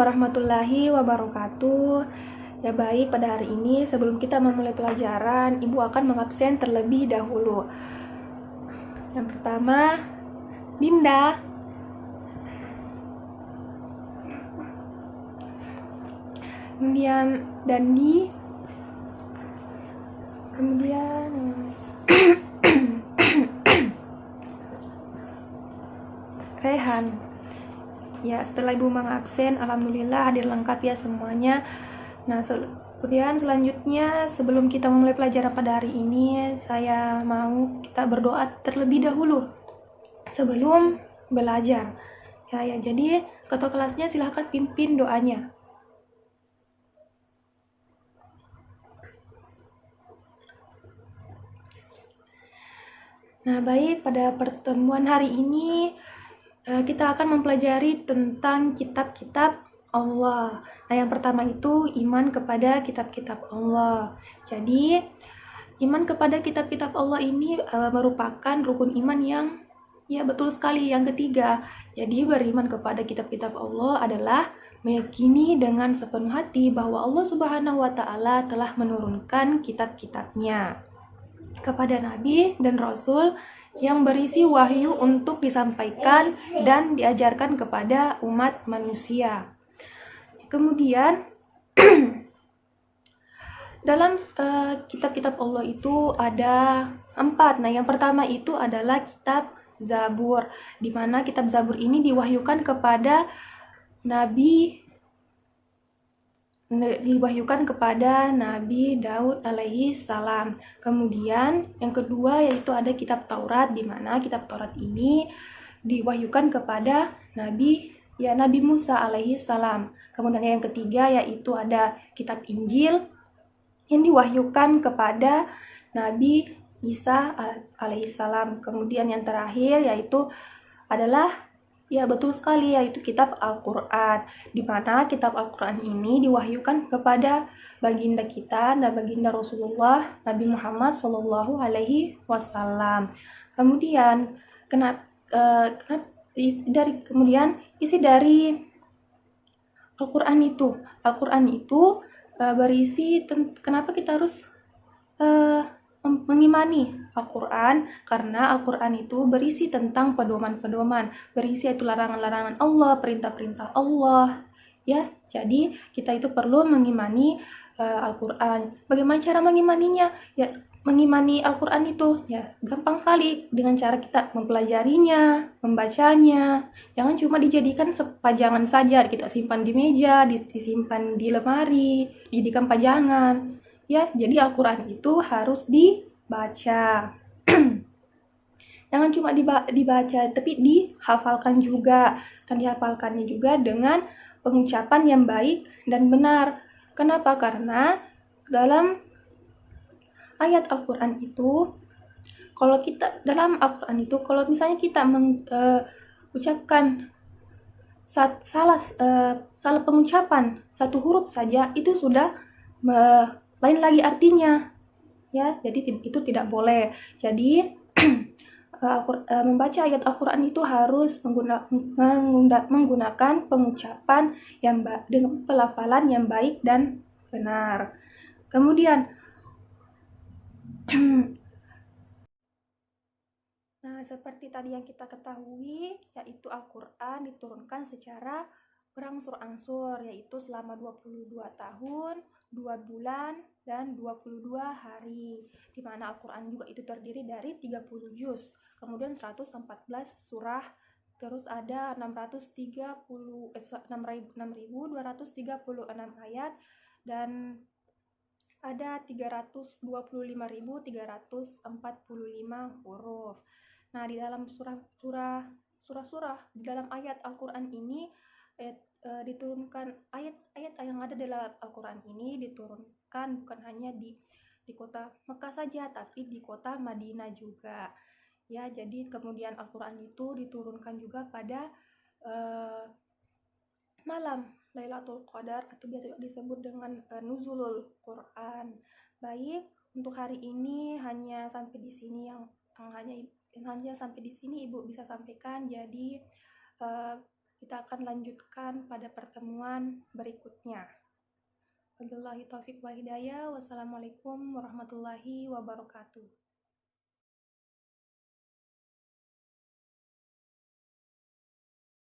warahmatullahi wabarakatuh. Ya baik, pada hari ini sebelum kita memulai pelajaran, Ibu akan mengabsen terlebih dahulu. Yang pertama, Dinda. Kemudian Dandi. Kemudian Rehan. Ya, setelah Ibu mengabsen, alhamdulillah hadir lengkap ya semuanya. Nah, kemudian selanjutnya sebelum kita memulai pelajaran pada hari ini, saya mau kita berdoa terlebih dahulu sebelum belajar. Ya, jadi ketua kelasnya silahkan pimpin doanya. Nah, baik, pada pertemuan hari ini kita akan mempelajari tentang kitab-kitab Allah. Nah, yang pertama itu iman kepada kitab-kitab Allah. Jadi, iman kepada kitab-kitab Allah ini merupakan rukun iman yang betul sekali, yang ketiga. Jadi, beriman kepada kitab-kitab Allah adalah meyakini dengan sepenuh hati bahwa Allah Subhanahu wa Ta'ala telah menurunkan kitab-kitabnya kepada Nabi dan Rasul yang berisi wahyu untuk disampaikan dan diajarkan kepada umat manusia. Kemudian dalam kitab-kitab Allah itu ada 4. Nah, yang pertama itu adalah kitab Zabur, di mana kitab Zabur ini diwahyukan kepada Nabi Daud alaihi salam. Kemudian yang kedua yaitu ada kitab Taurat, di mana kitab Taurat ini diwahyukan kepada Nabi Musa alaihi salam. Kemudian yang ketiga yaitu ada kitab Injil yang diwahyukan kepada Nabi Isa alaihi salam. Kemudian yang terakhir yaitu adalah betul sekali, yaitu kitab Al-Quran, di mana kitab Al-Quran ini diwahyukan kepada baginda kita dan baginda Rasulullah Nabi Muhammad Sallallahu Alaihi Wasallam. Kemudian isi dari Al-Quran itu berisi kenapa kita harus mengimani Al-Quran, karena Al-Quran itu berisi tentang pedoman-pedoman, berisi itu larangan-larangan Allah, perintah-perintah Allah. Ya, jadi kita itu perlu mengimani Al-Quran. Bagaimana cara mengimaninya? Ya, mengimani Al-Quran itu gampang sekali dengan cara kita mempelajarinya, membacanya. Jangan cuma dijadikan pajangan saja, kita simpan di meja, disimpan di lemari, dijadikan pajangan. Ya, jadi Al-Quran itu harus dibaca. Jangan cuma dibaca, tapi dihafalkan juga. Dan dihafalkannya juga dengan pengucapan yang baik dan benar. Kenapa? Karena dalam ayat Al-Quran itu, kalau misalnya kita mengucapkan salah pengucapan satu huruf saja, itu sudah lain lagi artinya, ya. Jadi itu tidak boleh. Jadi membaca ayat Al-Quran itu harus menggunakan pengucapan yang dengan pelafalan yang baik dan benar. Kemudian nah, seperti tadi yang kita ketahui, yaitu Al-Quran diturunkan secara berangsur-angsur, yaitu selama 22 tahun, 2 bulan, dan 22 hari, di mana Al-Quran juga itu terdiri dari 30 juz, kemudian 114 surah, terus ada 6.236 ayat, dan ada 325.345 huruf. Nah, di dalam surah di dalam ayat Al-Quran ini diturunkan ayat-ayat yang ada dalam Al-Quran ini diturunkan bukan hanya di kota Mekah saja, tapi di kota Madinah juga. Ya, jadi kemudian Al-Quran itu diturunkan juga pada malam Lailatul Qadar, atau biasa disebut dengan Nuzulul Quran. Baik, untuk hari ini hanya sampai di sini hanya sampai di sini Ibu bisa sampaikan. Jadi Kita akan lanjutkan pada pertemuan berikutnya. Wabillahi taufiq wa hidayah. Wassalamualaikum warahmatullahi wabarakatuh.